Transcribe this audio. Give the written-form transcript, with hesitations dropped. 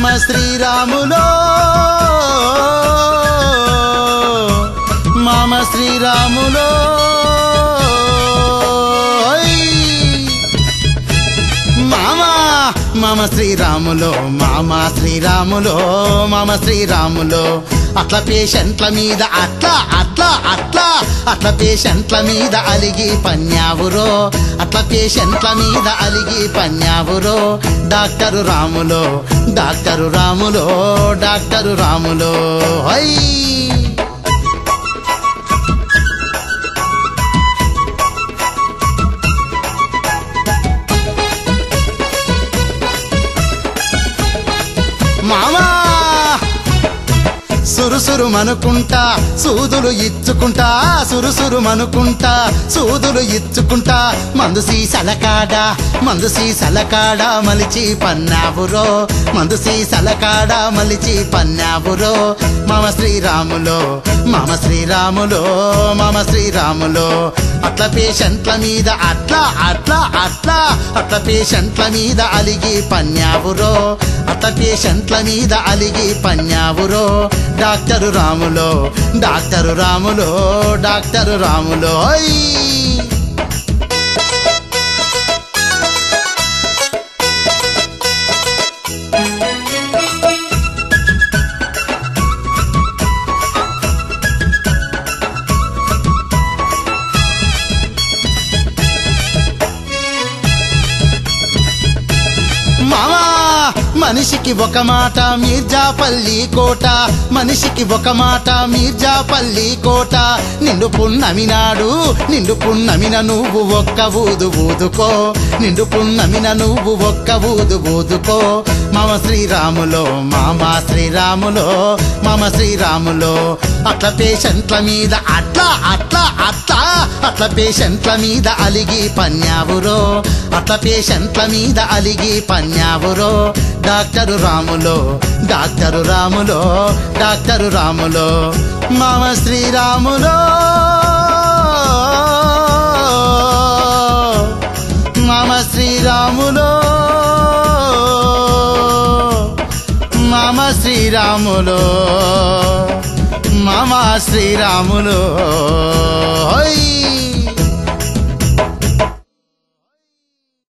మామ శ్రీరాములో మామ శ్రీరాములో మామ శ్రీరాములో మామ శ్రీరాములో మామ శ్రీరాములో అట్ల పేషెంట్ల మీద అట్ల పేషెంట్ల మీద అలిగి పన్యావురో అట్ల పేషెంట్ల మీద అలిగి పన్యావురో డాక్టరు రాములో డాక్టరు రాములో డాక్టరు రాములో హై మామా సురుసురు మనుకుంటా సూదులు ఇచ్చుకుంటా సురుసురు మనుకుంటా సూదులు ఇచ్చుకుంటా మందు సీసలకాడ మలిచి పన్నావురో మందు సీసలకాడ మలిచి పన్నావురో మామ శ్రీరాములో మామ శ్రీరాములో మామ శ్రీరాములో అట్ల పేషెంట్ల మీద అట్ల పేషెంట్ల మీద అలిగి పన్యావురో అట్ల పేషెంట్ల మీద అలిగి పన్యావురో డాక్టరు రాములో డాక్టరు రాములో డాక్టరు రాములో మామా మనిషికి ఒక మాట మీర్జాపల్లి కోట మనిషికి ఒక మాట మీర్జాపల్లి కోట నిండు పున్నమిన నువ్వు ఒక్క ఊదు ఊదుకో నిండు పున్నమిన నువ్వు ఒక్క ఊదు ఊదుకో మామ శ్రీరాములో మామ శ్రీరాములో మామ శ్రీరాములో అట్ల పేషెంట్ల మీద అట్ల పేషెంట్ల మీద అలిగి పన్యావురో అట్ల పేషెంట్ల మీద అలిగి పన్యావురో డాక్టరు రాములో డాక్టరు రాములో డాక్టరు రాములో మామ శ్రీరాములో మామ శ్రీరాములో మామ శ్రీరాములో మామ శ్రీరాములో